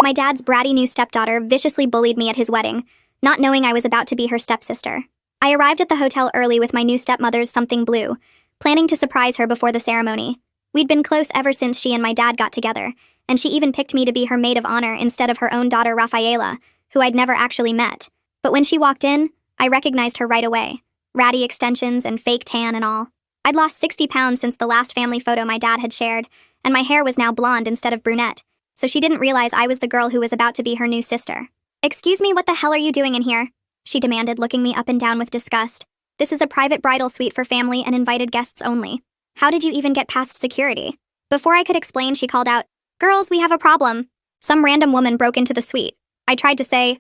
My dad's bratty new stepdaughter viciously bullied me at his wedding, not knowing I was about to be her stepsister. I arrived at the hotel early with my new stepmother's something blue, planning to surprise her before the ceremony. We'd been close ever since she and my dad got together, and she even picked me to be her maid of honor instead of her own daughter Rafaela, who I'd never actually met. But when she walked in, I recognized her right away. Ratty extensions and fake tan and all. I'd lost 60 pounds since the last family photo my dad had shared, and my hair was now blonde instead of brunette, so she didn't realize I was the girl who was about to be her new sister. "Excuse me, what the hell are you doing in here?" she demanded, looking me up and down with disgust. "This is a private bridal suite for family and invited guests only. How did you even get past security?" Before I could explain, she called out, "Girls, we have a problem." Some random woman broke into the suite. I tried to say,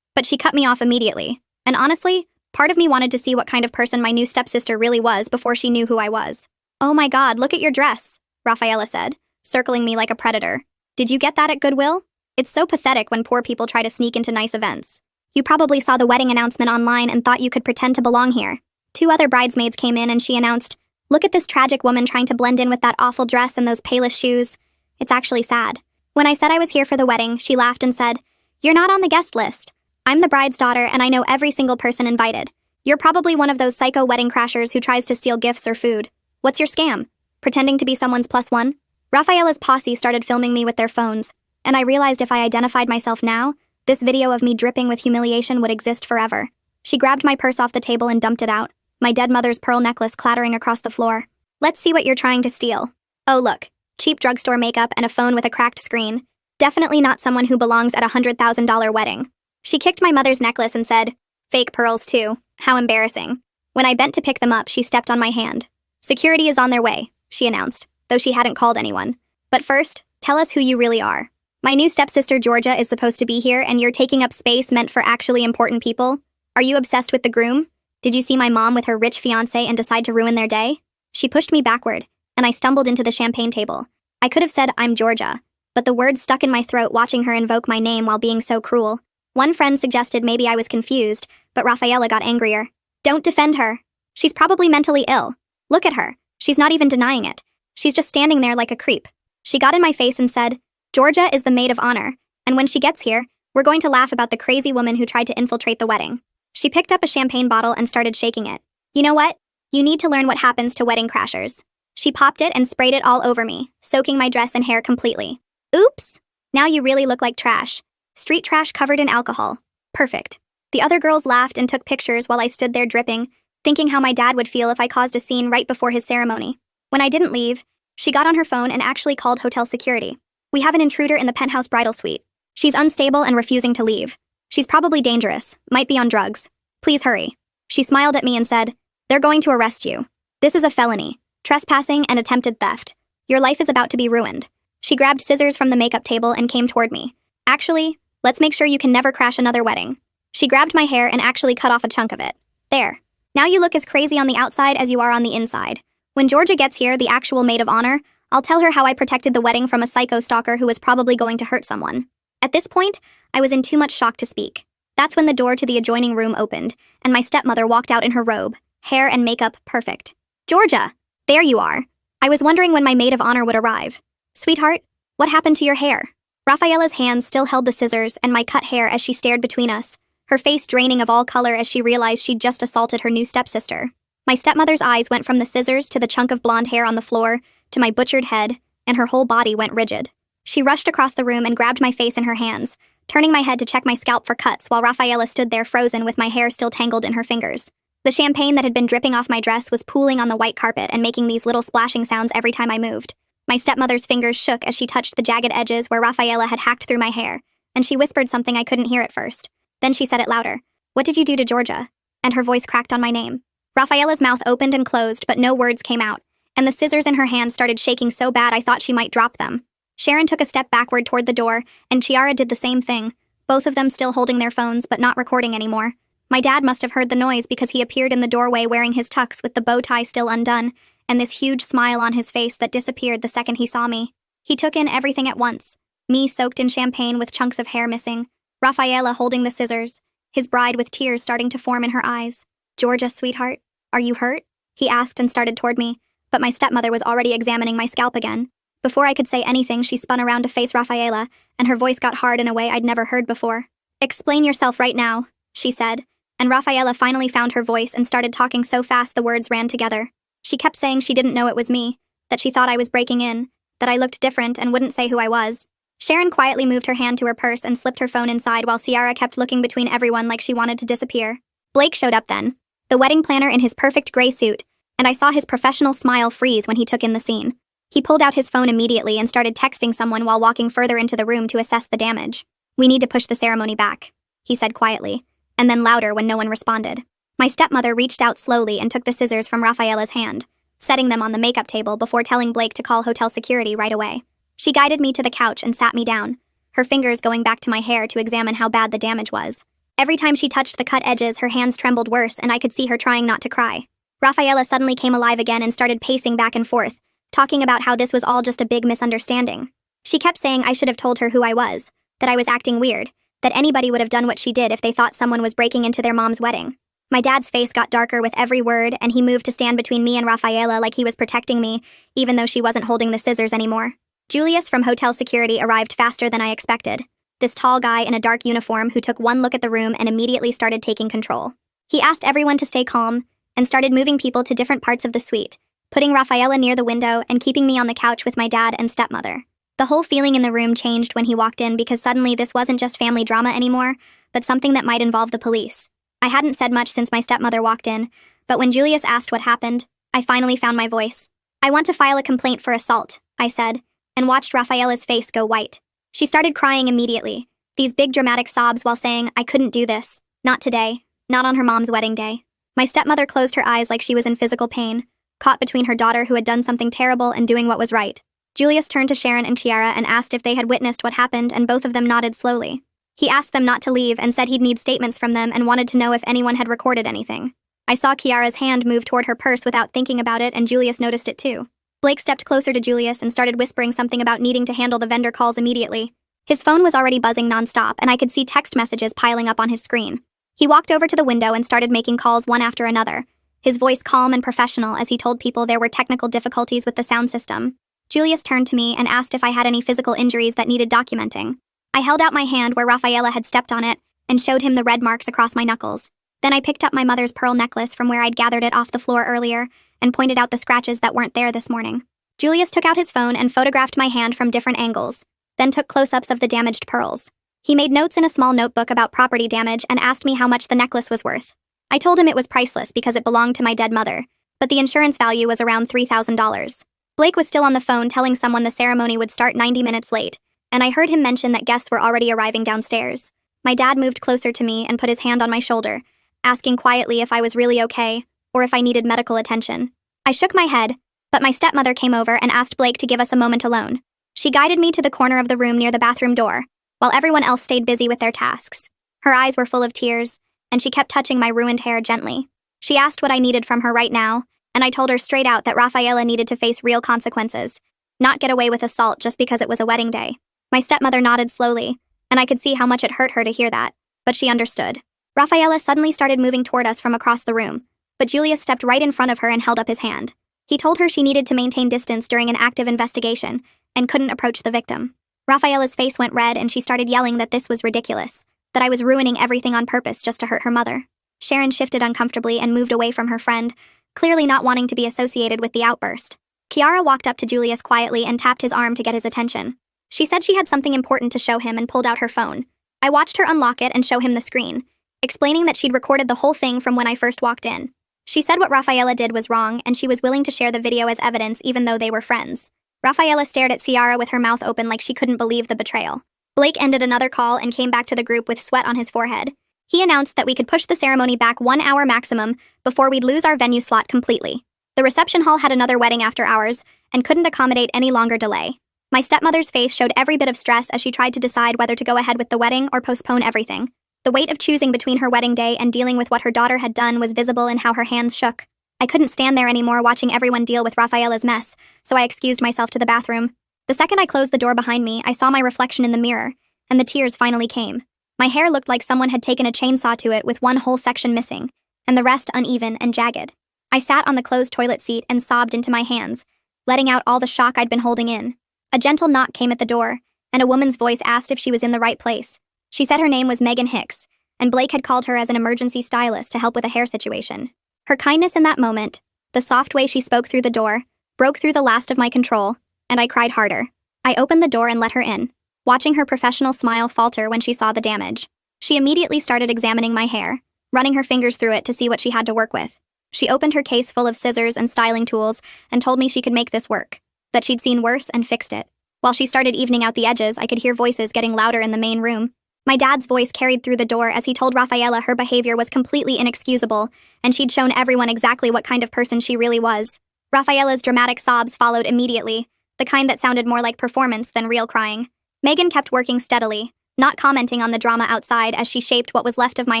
but she cut me off immediately. And honestly, part of me wanted to see what kind of person my new stepsister really was before she knew who I was. "Oh my God, look at your dress," Rafaela said, circling me like a predator. "Did you get that at Goodwill? It's so pathetic when poor people try to sneak into nice events. You probably saw the wedding announcement online and thought you could pretend to belong here." 2 other bridesmaids came in and she announced, "Look at this tragic woman trying to blend in with that awful dress and those palest shoes. It's actually sad." When I said I was here for the wedding, she laughed and said, "You're not on the guest list. I'm the bride's daughter and I know every single person invited. You're probably one of those psycho wedding crashers who tries to steal gifts or food. What's your scam? Pretending to be someone's +1? Rafaela's posse started filming me with their phones, and I realized if I identified myself now, this video of me dripping with humiliation would exist forever. She grabbed my purse off the table and dumped it out, my dead mother's pearl necklace clattering across the floor. "Let's see what you're trying to steal. Oh look, cheap drugstore makeup and a phone with a cracked screen. Definitely not someone who belongs at a $100,000 wedding." She kicked my mother's necklace and said, "Fake pearls too. How embarrassing." When I bent to pick them up, she stepped on my hand. "Security is on their way," she announced, though she hadn't called anyone. "But first, tell us who you really are. My new stepsister Georgia is supposed to be here and you're taking up space meant for actually important people? Are you obsessed with the groom? Did you see my mom with her rich fiancé and decide to ruin their day?" She pushed me backward, and I stumbled into the champagne table. I could have said, "I'm Georgia," but the words stuck in my throat watching her invoke my name while being so cruel. One friend suggested maybe I was confused, but Rafaela got angrier. "Don't defend her. She's probably mentally ill. Look at her. She's not even denying it. She's just standing there like a creep." She got in my face and said, "Georgia is the maid of honor, and when she gets here, we're going to laugh about the crazy woman who tried to infiltrate the wedding." She picked up a champagne bottle and started shaking it. "You know what? You need to learn what happens to wedding crashers." She popped it and sprayed it all over me, soaking my dress and hair completely. "Oops! Now you really look like trash. Street trash covered in alcohol. Perfect." The other girls laughed and took pictures while I stood there dripping, thinking how my dad would feel if I caused a scene right before his ceremony. When I didn't leave, she got on her phone and actually called hotel security. "We have an intruder in the penthouse bridal suite. She's unstable and refusing to leave. She's probably dangerous, might be on drugs. Please hurry." She smiled at me and said, "They're going to arrest you. This is a felony, trespassing and attempted theft. Your life is about to be ruined." She grabbed scissors from the makeup table and came toward me. "Actually, let's make sure you can never crash another wedding." She grabbed my hair and actually cut off a chunk of it. "There. Now you look as crazy on the outside as you are on the inside. When Georgia gets here, the actual maid of honor, I'll tell her how I protected the wedding from a psycho stalker who was probably going to hurt someone." At this point, I was in too much shock to speak. That's when the door to the adjoining room opened, and my stepmother walked out in her robe, hair and makeup perfect. "Georgia! There you are. I was wondering when my maid of honor would arrive. Sweetheart, what happened to your hair?" Rafaela's hand still held the scissors and my cut hair as she stared between us, her face draining of all color as she realized she'd just assaulted her new stepsister. My stepmother's eyes went from the scissors to the chunk of blonde hair on the floor to my butchered head, and her whole body went rigid. She rushed across the room and grabbed my face in her hands, turning my head to check my scalp for cuts while Rafaela stood there frozen with my hair still tangled in her fingers. The champagne that had been dripping off my dress was pooling on the white carpet and making these little splashing sounds every time I moved. My stepmother's fingers shook as she touched the jagged edges where Rafaela had hacked through my hair, and she whispered something I couldn't hear at first. Then she said it louder. "What did you do to Georgia?" And her voice cracked on my name. Rafaela's mouth opened and closed, but no words came out, and the scissors in her hand started shaking so bad I thought she might drop them. Sharon took a step backward toward the door, and Chiara did the same thing, both of them still holding their phones but not recording anymore. My dad must have heard the noise because he appeared in the doorway wearing his tux with the bow tie still undone, and this huge smile on his face that disappeared the second he saw me. He took in everything at once, me soaked in champagne with chunks of hair missing, Rafaela holding the scissors, his bride with tears starting to form in her eyes. "Georgia, sweetheart, are you hurt?" he asked and started toward me, but my stepmother was already examining my scalp again. Before I could say anything, she spun around to face Rafaela, and her voice got hard in a way I'd never heard before. "Explain yourself right now," she said, and Rafaela finally found her voice and started talking so fast the words ran together. She kept saying she didn't know it was me, that she thought I was breaking in, that I looked different and wouldn't say who I was. Sharon quietly moved her hand to her purse and slipped her phone inside while Ciara kept looking between everyone like she wanted to disappear. Blake showed up then, the wedding planner in his perfect gray suit, and I saw his professional smile freeze when he took in the scene. He pulled out his phone immediately and started texting someone while walking further into the room to assess the damage. "We need to push the ceremony back," he said quietly, and then louder when no one responded. My stepmother reached out slowly and took the scissors from Rafaela's hand, setting them on the makeup table before telling Blake to call hotel security right away. She guided me to the couch and sat me down, her fingers going back to my hair to examine how bad the damage was. Every time she touched the cut edges, her hands trembled worse, and I could see her trying not to cry. Rafaela suddenly came alive again and started pacing back and forth, talking about how this was all just a big misunderstanding. She kept saying I should have told her who I was, that I was acting weird, that anybody would have done what she did if they thought someone was breaking into their mom's wedding. My dad's face got darker with every word, and he moved to stand between me and Rafaela like he was protecting me, even though she wasn't holding the scissors anymore. Julius from hotel security arrived faster than I expected. This tall guy in a dark uniform who took one look at the room and immediately started taking control. He asked everyone to stay calm and started moving people to different parts of the suite, putting Rafaela near the window and keeping me on the couch with my dad and stepmother. The whole feeling in the room changed when he walked in because suddenly this wasn't just family drama anymore, but something that might involve the police. I hadn't said much since my stepmother walked in, but when Julius asked what happened, I finally found my voice. "I want to file a complaint for assault," I said, and watched Rafaela's face go white. She started crying immediately, these big dramatic sobs while saying, "I couldn't do this. Not today. Not on her mom's wedding day." My stepmother closed her eyes like she was in physical pain, caught between her daughter who had done something terrible and doing what was right. Julius turned to Sharon and Ciara and asked if they had witnessed what happened, and both of them nodded slowly. He asked them not to leave and said he'd need statements from them and wanted to know if anyone had recorded anything. I saw Kiara's hand move toward her purse without thinking about it, and Julius noticed it too. Blake stepped closer to Julius and started whispering something about needing to handle the vendor calls immediately. His phone was already buzzing nonstop, and I could see text messages piling up on his screen. He walked over to the window and started making calls one after another, his voice calm and professional as he told people there were technical difficulties with the sound system. Julius turned to me and asked if I had any physical injuries that needed documenting. I held out my hand where Rafaela had stepped on it and showed him the red marks across my knuckles. Then I picked up my mother's pearl necklace from where I'd gathered it off the floor earlier and pointed out the scratches that weren't there this morning. Julius took out his phone and photographed my hand from different angles, then took close-ups of the damaged pearls. He made notes in a small notebook about property damage and asked me how much the necklace was worth. I told him it was priceless because it belonged to my dead mother, but the insurance value was around $3,000. Blake was still on the phone telling someone the ceremony would start 90 minutes late, and I heard him mention that guests were already arriving downstairs. My dad moved closer to me and put his hand on my shoulder, asking quietly if I was really okay or if I needed medical attention. I shook my head, but my stepmother came over and asked Blake to give us a moment alone. She guided me to the corner of the room near the bathroom door, while everyone else stayed busy with their tasks. Her eyes were full of tears, and she kept touching my ruined hair gently. She asked what I needed from her right now, and I told her straight out that Rafaela needed to face real consequences, not get away with assault just because it was a wedding day. My stepmother nodded slowly, and I could see how much it hurt her to hear that, but she understood. Rafaela suddenly started moving toward us from across the room, but Julius stepped right in front of her and held up his hand. He told her she needed to maintain distance during an active investigation and couldn't approach the victim. Rafaela's face went red and she started yelling that this was ridiculous, that I was ruining everything on purpose just to hurt her mother. Sharon shifted uncomfortably and moved away from her friend, clearly not wanting to be associated with the outburst. Kiara walked up to Julius quietly and tapped his arm to get his attention. She said she had something important to show him and pulled out her phone. I watched her unlock it and show him the screen, explaining that she'd recorded the whole thing from when I first walked in. She said what Rafaela did was wrong and she was willing to share the video as evidence even though they were friends. Rafaela stared at Ciara with her mouth open like she couldn't believe the betrayal. Blake ended another call and came back to the group with sweat on his forehead. He announced that we could push the ceremony back 1 hour maximum before we'd lose our venue slot completely. The reception hall had another wedding after hours and couldn't accommodate any longer delay. My stepmother's face showed every bit of stress as she tried to decide whether to go ahead with the wedding or postpone everything. The weight of choosing between her wedding day and dealing with what her daughter had done was visible in how her hands shook. I couldn't stand there anymore watching everyone deal with Rafaela's mess, so I excused myself to the bathroom. The second I closed the door behind me, I saw my reflection in the mirror, and the tears finally came. My hair looked like someone had taken a chainsaw to it with one whole section missing, and the rest uneven and jagged. I sat on the closed toilet seat and sobbed into my hands, letting out all the shock I'd been holding in. A gentle knock came at the door, and a woman's voice asked if she was in the right place. She said her name was Megan Hicks, and Blake had called her as an emergency stylist to help with a hair situation. Her kindness in that moment, the soft way she spoke through the door, broke through the last of my control, and I cried harder. I opened the door and let her in, watching her professional smile falter when she saw the damage. She immediately started examining my hair, running her fingers through it to see what she had to work with. She opened her case full of scissors and styling tools and told me she could make this work, that she'd seen worse and fixed it. While she started evening out the edges, I could hear voices getting louder in the main room. My dad's voice carried through the door as he told Rafaela her behavior was completely inexcusable, and she'd shown everyone exactly what kind of person she really was. Rafaela's dramatic sobs followed immediately, the kind that sounded more like performance than real crying. Megan kept working steadily, not commenting on the drama outside as she shaped what was left of my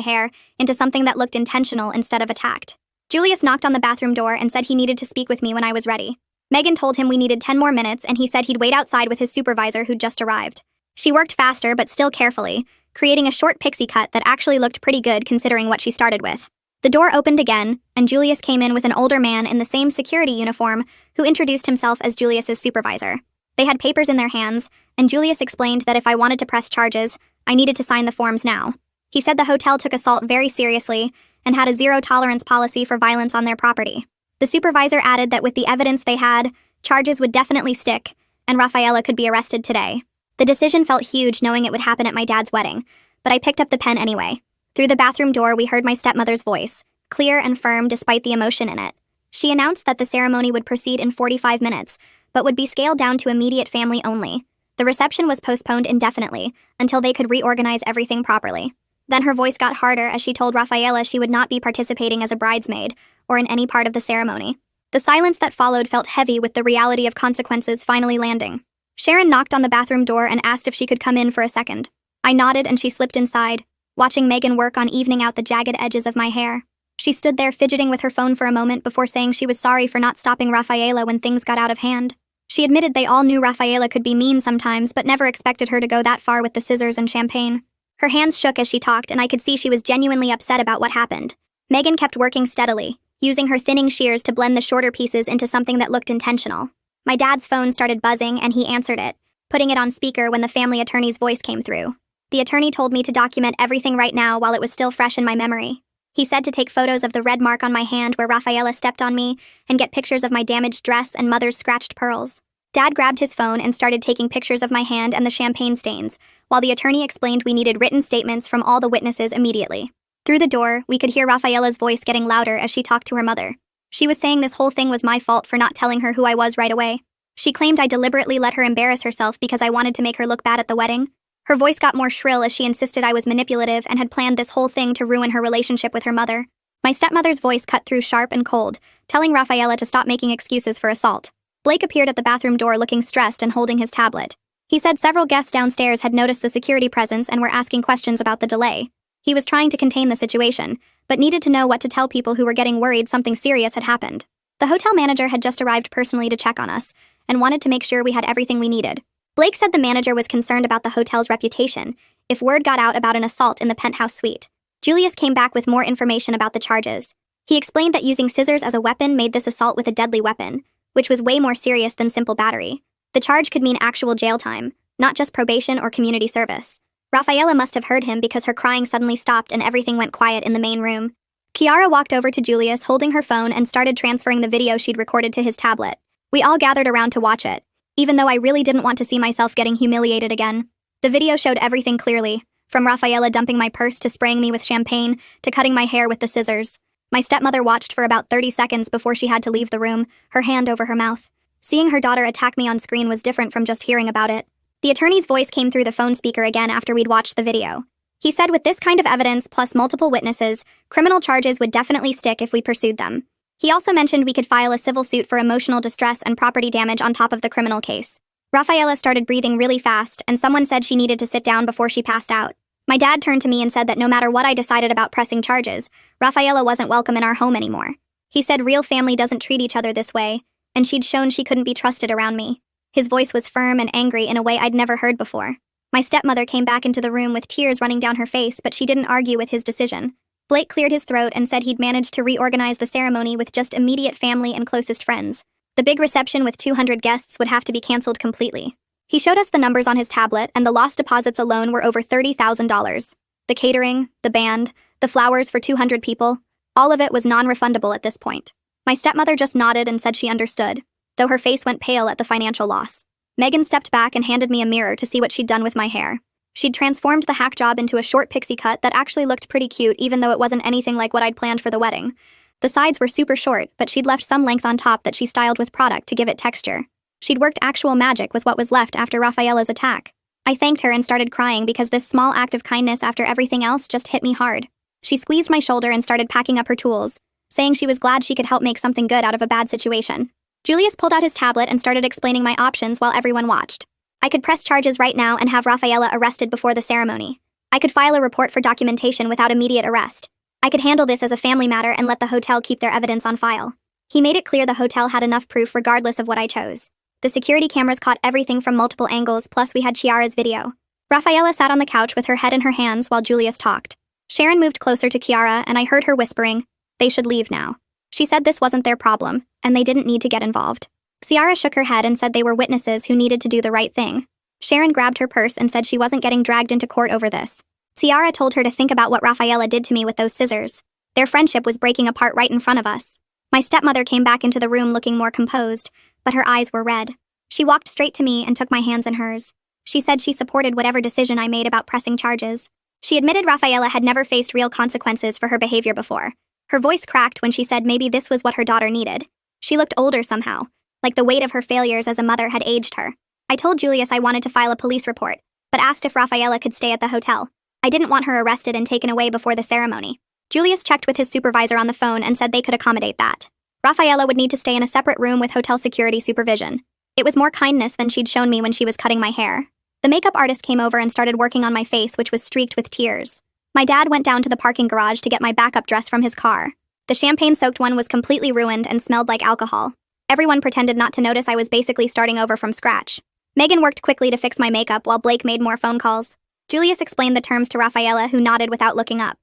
hair into something that looked intentional instead of attacked. Julius knocked on the bathroom door and said he needed to speak with me when I was ready. Megan told him we needed 10 more minutes, and he said he'd wait outside with his supervisor who'd just arrived. She worked faster but still carefully, creating a short pixie cut that actually looked pretty good considering what she started with. The door opened again, and Julius came in with an older man in the same security uniform who introduced himself as Julius's supervisor. They had papers in their hands, and Julius explained that if I wanted to press charges, I needed to sign the forms now. He said the hotel took assault very seriously and had a zero-tolerance policy for violence on their property. The supervisor added that with the evidence they had, charges would definitely stick, and Rafaela could be arrested today. The decision felt huge knowing it would happen at my dad's wedding, but I picked up the pen anyway. Through the bathroom door, we heard my stepmother's voice, clear and firm despite the emotion in it. She announced that the ceremony would proceed in 45 minutes, but would be scaled down to immediate family only. The reception was postponed indefinitely, until they could reorganize everything properly. Then her voice got harder as she told Rafaela she would not be participating as a bridesmaid, or in any part of the ceremony. The silence that followed felt heavy with the reality of consequences finally landing. Sharon knocked on the bathroom door and asked if she could come in for a second. I nodded and she slipped inside, watching Megan work on evening out the jagged edges of my hair. She stood there fidgeting with her phone for a moment before saying she was sorry for not stopping Rafaela when things got out of hand. She admitted they all knew Rafaela could be mean sometimes, but never expected her to go that far with the scissors and champagne. Her hands shook as she talked, and I could see she was genuinely upset about what happened. Megan kept working steadily, using her thinning shears to blend the shorter pieces into something that looked intentional. My dad's phone started buzzing, and he answered it, putting it on speaker when the family attorney's voice came through. The attorney told me to document everything right now while it was still fresh in my memory. He said to take photos of the red mark on my hand where Rafaela stepped on me and get pictures of my damaged dress and mother's scratched pearls. Dad grabbed his phone and started taking pictures of my hand and the champagne stains, while the attorney explained we needed written statements from all the witnesses immediately. Through the door, we could hear Rafaela's voice getting louder as she talked to her mother. She was saying this whole thing was my fault for not telling her who I was right away. She claimed I deliberately let her embarrass herself because I wanted to make her look bad at the wedding. Her voice got more shrill as she insisted I was manipulative and had planned this whole thing to ruin her relationship with her mother. My stepmother's voice cut through sharp and cold, telling Rafaela to stop making excuses for assault. Blake appeared at the bathroom door looking stressed and holding his tablet. He said several guests downstairs had noticed the security presence and were asking questions about the delay. He was trying to contain the situation, but needed to know what to tell people who were getting worried something serious had happened. The hotel manager had just arrived personally to check on us, and wanted to make sure we had everything we needed. Blake said the manager was concerned about the hotel's reputation if word got out about an assault in the penthouse suite. Julius came back with more information about the charges. He explained that using scissors as a weapon made this assault with a deadly weapon, which was way more serious than simple battery. The charge could mean actual jail time, not just probation or community service. Rafaela must have heard him because her crying suddenly stopped and everything went quiet in the main room. Kiara walked over to Julius holding her phone and started transferring the video she'd recorded to his tablet. We all gathered around to watch it, even though I really didn't want to see myself getting humiliated again. The video showed everything clearly, from Rafaela dumping my purse to spraying me with champagne to cutting my hair with the scissors. My stepmother watched for about 30 seconds before she had to leave the room, her hand over her mouth. Seeing her daughter attack me on screen was different from just hearing about it. The attorney's voice came through the phone speaker again after we'd watched the video. He said with this kind of evidence plus multiple witnesses, criminal charges would definitely stick if we pursued them. He also mentioned we could file a civil suit for emotional distress and property damage on top of the criminal case. Rafaela started breathing really fast, and someone said she needed to sit down before she passed out. My dad turned to me and said that no matter what I decided about pressing charges, Rafaela wasn't welcome in our home anymore. He said real family doesn't treat each other this way, and she'd shown she couldn't be trusted around me. His voice was firm and angry in a way I'd never heard before. My stepmother came back into the room with tears running down her face, but she didn't argue with his decision. Blake cleared his throat and said he'd managed to reorganize the ceremony with just immediate family and closest friends. The big reception with 200 guests would have to be canceled completely. He showed us the numbers on his tablet, and the lost deposits alone were over $30,000. The catering, the band, the flowers for 200 people, all of it was non-refundable at this point. My stepmother just nodded and said she understood, though her face went pale at the financial loss. Megan stepped back and handed me a mirror to see what she'd done with my hair. She'd transformed the hack job into a short pixie cut that actually looked pretty cute, even though it wasn't anything like what I'd planned for the wedding. The sides were super short, but she'd left some length on top that she styled with product to give it texture. She'd worked actual magic with what was left after Rafaela's attack. I thanked her and started crying because this small act of kindness after everything else just hit me hard. She squeezed my shoulder and started packing up her tools, saying she was glad she could help make something good out of a bad situation. Julius pulled out his tablet and started explaining my options while everyone watched. I could press charges right now and have Rafaela arrested before the ceremony. I could file a report for documentation without immediate arrest. I could handle this as a family matter and let the hotel keep their evidence on file. He made it clear the hotel had enough proof regardless of what I chose. The security cameras caught everything from multiple angles, plus we had Chiara's video. Rafaela sat on the couch with her head in her hands while Julius talked. Sharon moved closer to Chiara, and I heard her whispering, "They should leave now." She said this wasn't their problem, and they didn't need to get involved. Chiara shook her head and said they were witnesses who needed to do the right thing. Sharon grabbed her purse and said she wasn't getting dragged into court over this. Chiara told her to think about what Rafaela did to me with those scissors. Their friendship was breaking apart right in front of us. My stepmother came back into the room looking more composed, but her eyes were red. She walked straight to me and took my hands in hers. She said she supported whatever decision I made about pressing charges. She admitted Rafaela had never faced real consequences for her behavior before. Her voice cracked when she said maybe this was what her daughter needed. She looked older somehow, like the weight of her failures as a mother had aged her. I told Julius I wanted to file a police report, but asked if Rafaela could stay at the hotel. I didn't want her arrested and taken away before the ceremony. Julius checked with his supervisor on the phone and said they could accommodate that. Rafaela would need to stay in a separate room with hotel security supervision. It was more kindness than she'd shown me when she was cutting my hair. The makeup artist came over and started working on my face, which was streaked with tears. My dad went down to the parking garage to get my backup dress from his car. The champagne-soaked one was completely ruined and smelled like alcohol. Everyone pretended not to notice I was basically starting over from scratch. Megan worked quickly to fix my makeup while Blake made more phone calls. Julius explained the terms to Rafaela, who nodded without looking up.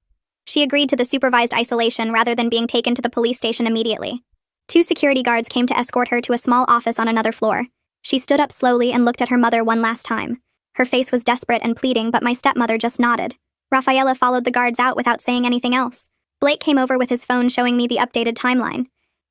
She agreed to the supervised isolation rather than being taken to the police station immediately. 2 security guards came to escort her to a small office on another floor. She stood up slowly and looked at her mother one last time. Her face was desperate and pleading, but my stepmother just nodded. Rafaela followed the guards out without saying anything else. Blake came over with his phone showing me the updated timeline.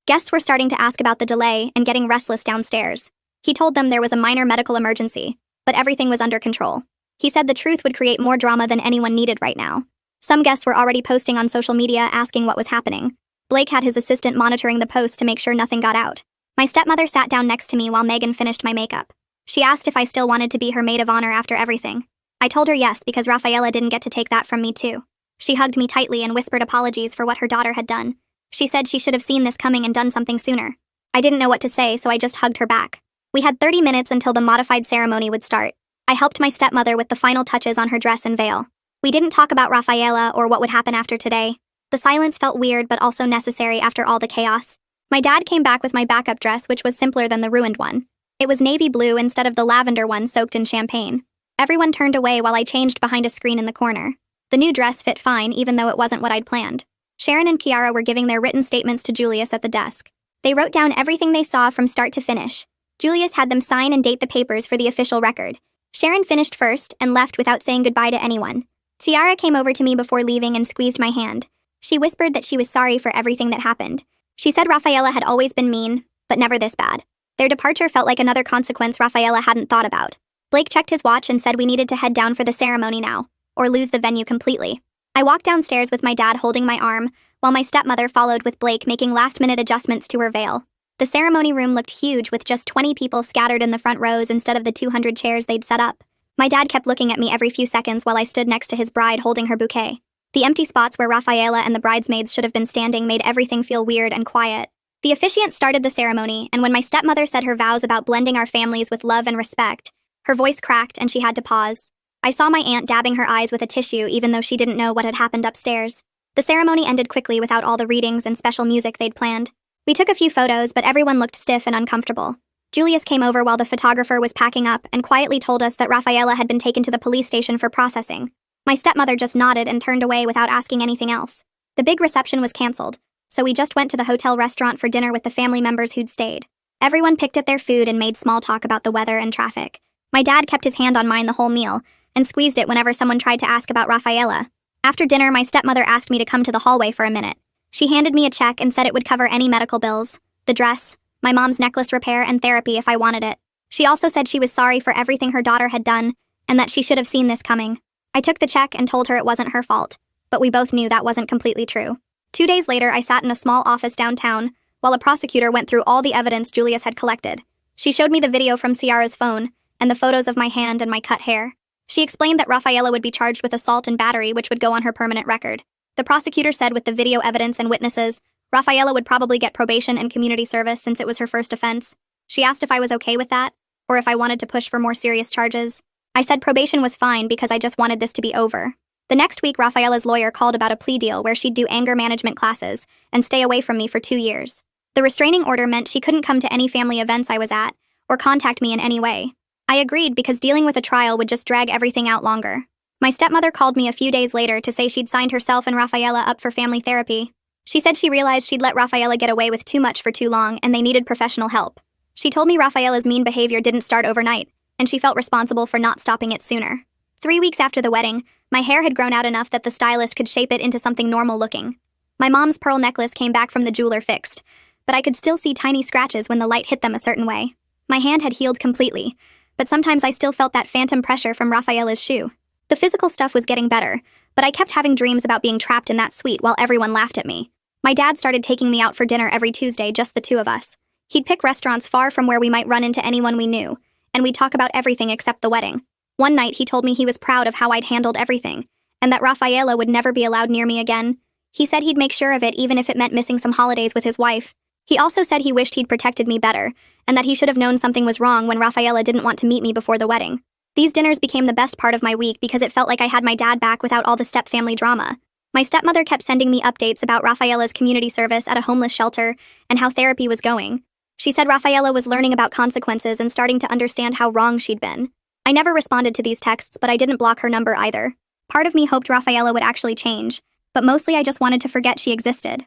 Guests were starting to ask about the delay and getting restless downstairs. He told them there was a minor medical emergency, but everything was under control. He said the truth would create more drama than anyone needed right now. Some guests were already posting on social media asking what was happening. Blake had his assistant monitoring the posts to make sure nothing got out. My stepmother sat down next to me while Megan finished my makeup. She asked if I still wanted to be her maid of honor after everything. I told her yes because Rafaela didn't get to take that from me too. She hugged me tightly and whispered apologies for what her daughter had done. She said she should have seen this coming and done something sooner. I didn't know what to say, so I just hugged her back. We had 30 minutes until the modified ceremony would start. I helped my stepmother with the final touches on her dress and veil. We didn't talk about Rafaela or what would happen after today. The silence felt weird but also necessary after all the chaos. My dad came back with my backup dress, which was simpler than the ruined one. It was navy blue instead of the lavender one soaked in champagne. Everyone turned away while I changed behind a screen in the corner. The new dress fit fine even though it wasn't what I'd planned. Sharon and Chiara were giving their written statements to Julius at the desk. They wrote down everything they saw from start to finish. Julius had them sign and date the papers for the official record. Sharon finished first and left without saying goodbye to anyone. Chiara came over to me before leaving and squeezed my hand. She whispered that she was sorry for everything that happened. She said Rafaela had always been mean, but never this bad. Their departure felt like another consequence Rafaela hadn't thought about. Blake checked his watch and said we needed to head down for the ceremony now, or lose the venue completely. I walked downstairs with my dad holding my arm, while my stepmother followed with Blake making last-minute adjustments to her veil. The ceremony room looked huge with just 20 people scattered in the front rows instead of the 200 chairs they'd set up. My dad kept looking at me every few seconds while I stood next to his bride holding her bouquet. The empty spots where Rafaela and the bridesmaids should have been standing made everything feel weird and quiet. The officiant started the ceremony, and when my stepmother said her vows about blending our families with love and respect, her voice cracked and she had to pause. I saw my aunt dabbing her eyes with a tissue even though she didn't know what had happened upstairs. The ceremony ended quickly without all the readings and special music they'd planned. We took a few photos, but everyone looked stiff and uncomfortable. Julius came over while the photographer was packing up and quietly told us that Rafaela had been taken to the police station for processing. My stepmother just nodded and turned away without asking anything else. The big reception was canceled, so we just went to the hotel restaurant for dinner with the family members who'd stayed. Everyone picked at their food and made small talk about the weather and traffic. My dad kept his hand on mine the whole meal and squeezed it whenever someone tried to ask about Rafaela. After dinner, my stepmother asked me to come to the hallway for a minute. She handed me a check and said it would cover any medical bills, the dress, my mom's necklace repair, and therapy if I wanted it. She also said she was sorry for everything her daughter had done and that she should have seen this coming. I took the check and told her it wasn't her fault, but we both knew that wasn't completely true. 2 days later, I sat in a small office downtown while a prosecutor went through all the evidence Julius had collected. She showed me the video from Ciara's phone and the photos of my hand and my cut hair. She explained that Rafaela would be charged with assault and battery, which would go on her permanent record. The prosecutor said with the video evidence and witnesses, Rafaela would probably get probation and community service since it was her first offense. She asked if I was okay with that, or if I wanted to push for more serious charges. I said probation was fine because I just wanted this to be over. The next week, Rafaela's lawyer called about a plea deal where she'd do anger management classes and stay away from me for 2 years. The restraining order meant she couldn't come to any family events I was at or contact me in any way. I agreed because dealing with a trial would just drag everything out longer. My stepmother called me a few days later to say she'd signed herself and Rafaela up for family therapy. She said she realized she'd let Rafaela get away with too much for too long and they needed professional help. She told me Rafaela's mean behavior didn't start overnight, and she felt responsible for not stopping it sooner. 3 weeks after the wedding, my hair had grown out enough that the stylist could shape it into something normal looking. My mom's pearl necklace came back from the jeweler fixed, but I could still see tiny scratches when the light hit them a certain way. My hand had healed completely, but sometimes I still felt that phantom pressure from Rafaela's shoe. The physical stuff was getting better, but I kept having dreams about being trapped in that suite while everyone laughed at me. My dad started taking me out for dinner every Tuesday, just the two of us. He'd pick restaurants far from where we might run into anyone we knew, and we'd talk about everything except the wedding. One night, he told me he was proud of how I'd handled everything, and that Rafaela would never be allowed near me again. He said he'd make sure of it even if it meant missing some holidays with his wife. He also said he wished he'd protected me better, and that he should have known something was wrong when Rafaela didn't want to meet me before the wedding. These dinners became the best part of my week because it felt like I had my dad back without all the step-family drama. My stepmother kept sending me updates about Rafaela's community service at a homeless shelter and how therapy was going. She said Rafaela was learning about consequences and starting to understand how wrong she'd been. I never responded to these texts, but I didn't block her number either. Part of me hoped Rafaela would actually change, but mostly I just wanted to forget she existed.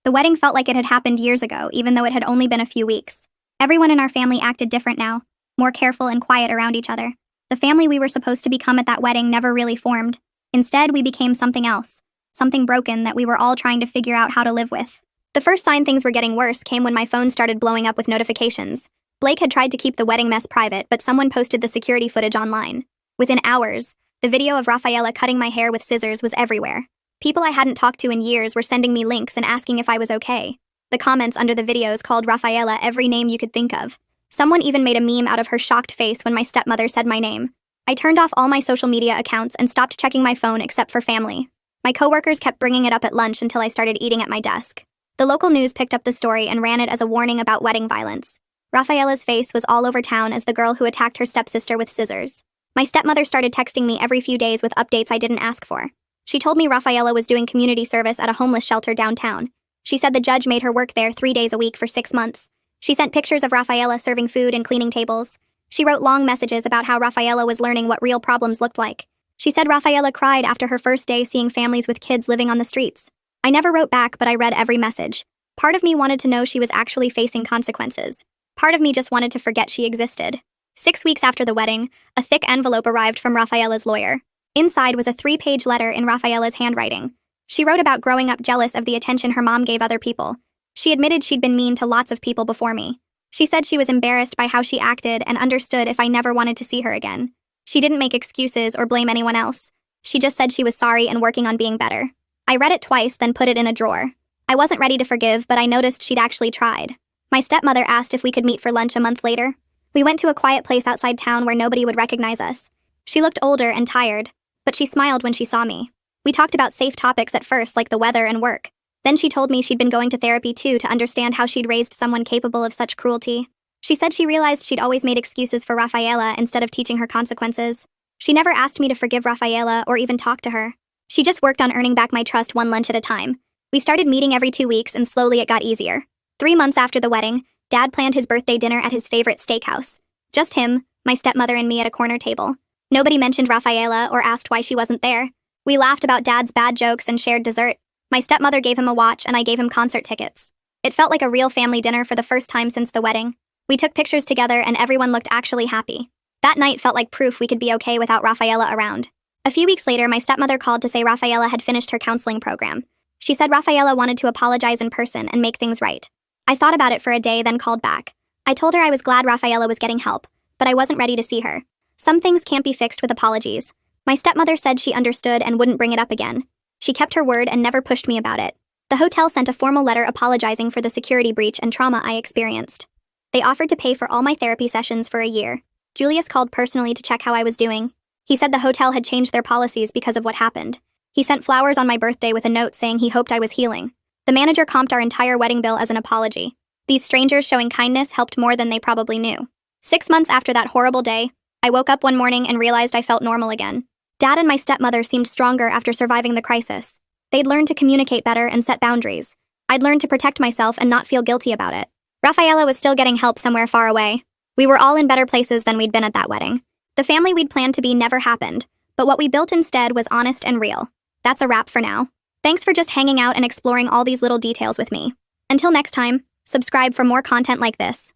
The wedding felt like it had happened years ago, even though it had only been a few weeks. Everyone in our family acted different now, more careful and quiet around each other. The family we were supposed to become at that wedding never really formed. Instead, we became something else, something broken that we were all trying to figure out how to live with. The first sign things were getting worse came when my phone started blowing up with notifications. Blake had tried to keep the wedding mess private, but someone posted the security footage online. Within hours, the video of Rafaela cutting my hair with scissors was everywhere. People I hadn't talked to in years were sending me links and asking if I was okay. The comments under the videos called Rafaela every name you could think of. Someone even made a meme out of her shocked face when my stepmother said my name. I turned off all my social media accounts and stopped checking my phone except for family. My coworkers kept bringing it up at lunch until I started eating at my desk. The local news picked up the story and ran it as a warning about wedding violence. Rafaela's face was all over town as the girl who attacked her stepsister with scissors. My stepmother started texting me every few days with updates I didn't ask for. She told me Rafaela was doing community service at a homeless shelter downtown. She said the judge made her work there 3 days a week for 6 months. She sent pictures of Rafaela serving food and cleaning tables. She wrote long messages about how Rafaela was learning what real problems looked like. She said Rafaela cried after her first day seeing families with kids living on the streets. I never wrote back, but I read every message. Part of me wanted to know she was actually facing consequences. Part of me just wanted to forget she existed. 6 weeks after the wedding, a thick envelope arrived from Rafaela's lawyer. Inside was a 3-page letter in Rafaela's handwriting. She wrote about growing up jealous of the attention her mom gave other people. She admitted she'd been mean to lots of people before me. She said she was embarrassed by how she acted and understood if I never wanted to see her again. She didn't make excuses or blame anyone else. She just said she was sorry and working on being better. I read it twice, then put it in a drawer. I wasn't ready to forgive, but I noticed she'd actually tried. My stepmother asked if we could meet for lunch a month later. We went to a quiet place outside town where nobody would recognize us. She looked older and tired, but she smiled when she saw me. We talked about safe topics at first, like the weather and work. Then she told me she'd been going to therapy too to understand how she'd raised someone capable of such cruelty. She said she realized she'd always made excuses for Rafaela instead of teaching her consequences. She never asked me to forgive Rafaela or even talk to her. She just worked on earning back my trust one lunch at a time. We started meeting every 2 weeks and slowly it got easier. 3 months after the wedding, Dad planned his birthday dinner at his favorite steakhouse. Just him, my stepmother, and me at a corner table. Nobody mentioned Rafaela or asked why she wasn't there. We laughed about Dad's bad jokes and shared dessert. My stepmother gave him a watch and I gave him concert tickets. It felt like a real family dinner for the first time since the wedding. We took pictures together and everyone looked actually happy. That night felt like proof we could be okay without Rafaela around. A few weeks later, my stepmother called to say Rafaela had finished her counseling program. She said Rafaela wanted to apologize in person and make things right. I thought about it for a day, then called back. I told her I was glad Rafaela was getting help, but I wasn't ready to see her. Some things can't be fixed with apologies. My stepmother said she understood and wouldn't bring it up again. She kept her word and never pushed me about it. The hotel sent a formal letter apologizing for the security breach and trauma I experienced. They offered to pay for all my therapy sessions for a year. Julius called personally to check how I was doing. He said the hotel had changed their policies because of what happened. He sent flowers on my birthday with a note saying he hoped I was healing. The manager comped our entire wedding bill as an apology. These strangers showing kindness helped more than they probably knew. 6 months after that horrible day, I woke up one morning and realized I felt normal again. Dad and my stepmother seemed stronger after surviving the crisis. They'd learned to communicate better and set boundaries. I'd learned to protect myself and not feel guilty about it. Rafaela was still getting help somewhere far away. We were all in better places than we'd been at that wedding. The family we'd planned to be never happened, but what we built instead was honest and real. That's a wrap for now. Thanks for just hanging out and exploring all these little details with me. Until next time, subscribe for more content like this.